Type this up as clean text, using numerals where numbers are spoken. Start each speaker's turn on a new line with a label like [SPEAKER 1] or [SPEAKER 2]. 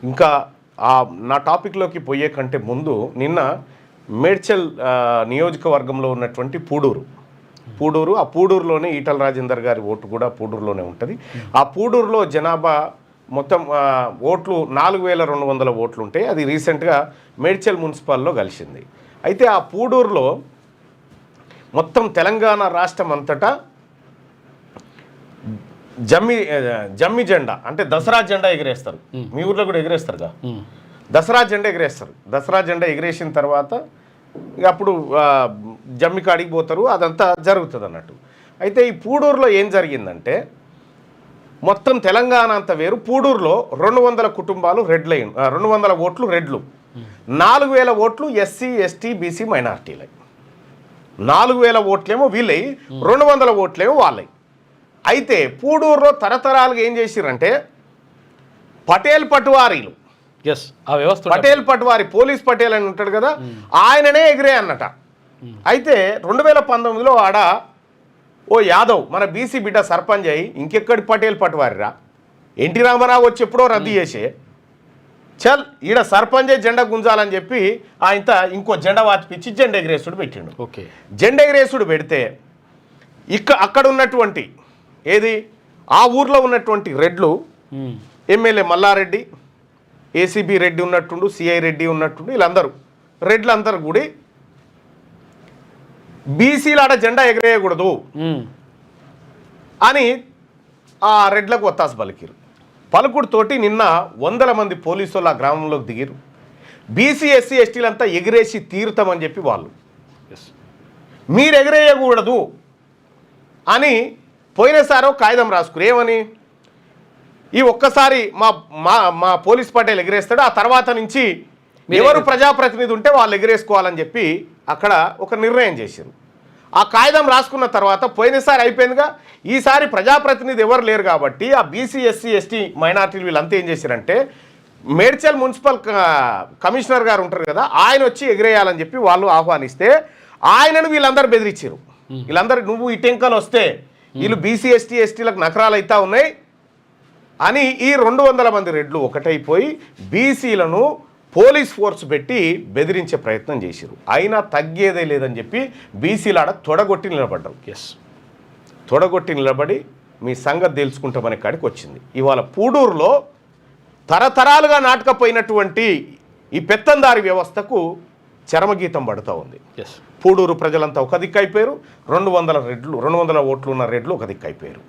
[SPEAKER 1] ఇంకా నా టాపిక్లోకి పోయే కంటే ముందు నిన్న మేడ్చల్ నియోజకవర్గంలో ఉన్నటువంటి పూడూరు ఆ పూడూరులోనే ఈటల రాజేందర్ గారి ఓటు కూడా పూడూరులోనే ఉంటుంది. ఆ పూడూరులో జనాభా మొత్తం ఓట్లు 4200 ఓట్లు ఉంటాయి. అది రీసెంట్గా మేడ్చల్ మున్సిపాల్లో కలిసింది. అయితే ఆ పూడూరులో మొత్తం తెలంగాణ రాష్ట్రం అంతటా జమ్మి జెండా అంటే దసరా జెండా ఎగిరేస్తారు. మీ ఊర్లో కూడా ఎగిరేస్తారుగా, దసరా జెండా ఎగిరేస్తారు. దసరా జెండా ఎగిరేసిన తర్వాత ఇక అప్పుడు జమ్మి కాడికి పోతారు, అదంతా జరుగుతుంది అన్నట్టు. అయితే ఈ పూడూరులో ఏం జరిగిందంటే మొత్తం తెలంగాణ అంతా వేరు, పూడూరులో 200 కుటుంబాలు రెడ్ లైన్, 200 ఓట్లు రెడ్లు, 4000 ఓట్లు ఎస్సీ ఎస్టీ బీసీ మైనార్టీలై. 4000 ఓట్లేమో వీళ్ళై, 200 ఓట్లేమో వాళ్ళై. అయితే పూడూరులో తరతరాలుగా ఏం చేసిరంటే పటేల్ పట్వారీలు, పటేల్ పట్వారి పోలీస్ పటేల్ అని ఉంటాడు కదా, ఆయననే ఎగిరే అన్నట. అయితే 2019లో ఆడ ఓ యాదవ్ మన బీసీ బిడ్డ సర్పంచ్ అయ్యి ఇంకెక్కడి పటేల్ పట్వారిరా, ఎన్టీ రామారావు వచ్చి ఎప్పుడో రద్దు చేసే చల్ ఈడ సర్పంచే జెండా గుంజాలని చెప్పి ఆయన ఇంకో జెండా వాచిపించి జెండా ఎగిరేసుడు పెట్టిండు. జెండా ఎగిరేసుడు పెడితే అక్కడ ఉన్నటువంటి ఏది ఆ ఊర్లో ఉన్నటువంటి రెడ్లు, ఎమ్మెల్యే మల్లారెడ్డి, ఏసీబీ రెడ్డి ఉన్నట్టుండు, సిఐ రెడ్డి ఉన్నట్టుండు, వీళ్ళందరూ రెడ్లందరూ కూడా బీసీలాడ జెండా ఎగరేయకూడదు అని ఆ రెడ్లకు ఒత్తాసు పలికిరు. పలుకుడుతోటి నిన్న 100 మంది పోలీసులు ఆ గ్రామంలోకి దిగిరు. బీసీ ఎస్సీ ఎస్టీలంతా ఎగిరేసి తీరుతామని చెప్పి వాళ్ళు మీరు ఎగరేయకూడదు అని పోయినసారో కాగితం రాసుకురు. ఏమని, ఈ ఒక్కసారి మా పోలీస్ పటేల్ ఎగిరేస్తాడు, ఆ తర్వాత నుంచి ఎవరు ప్రజాప్రతినిధి ఉంటే వాళ్ళు ఎగిరేసుకోవాలని చెప్పి అక్కడ ఒక నిర్ణయం చేశారు. ఆ కాగితం రాసుకున్న తర్వాత పోయినసారి అయిపోయిందిగా, ఈసారి ప్రజాప్రతినిధి ఎవరు లేరు కాబట్టి ఆ బీసీ ఎస్సీ ఎస్టీ మైనార్టీలు వీళ్ళంతా ఏం చేశారంటే మేడ్చల్ మున్సిపల్ కమిషనర్ గారు ఉంటారు కదా, ఆయన వచ్చి ఎగిరేయాలని చెప్పి వాళ్ళు ఆహ్వానిస్తే ఆయనను వీళ్ళందరూ బెదిరించారు. వీళ్ళందరూ నువ్వు ఈ టెంకలు వస్తే వీళ్ళు బీసీ ఎస్టీ ఎస్టీలకు నకరాలు అవుతా ఉన్నాయి అని ఈ 200 మంది రెడ్లు ఒకటైపోయి బీసీలను పోలీస్ ఫోర్స్ పెట్టి బెదిరించే ప్రయత్నం చేశారు. అయినా తగ్గేదే లేదని చెప్పి బీసీలాడ తొడగొట్టి నిలబడ్డారు. తొడగొట్టి నిలబడి మీ సంగతి తెలుసుకుంటామనే కాడికి వచ్చింది. ఇవాళ పూడూరులో తరతరాలుగా నాటకపోయినటువంటి ఈ పెత్తందారి వ్యవస్థకు చరమగీతం పడుతూ ఉంది. పూడూరు ప్రజలంతా ఒక దిక్కు అయిపోయారు, 200 ఓట్లు ఉన్న రెడ్లు ఒక దిక్కు అయిపోయారు.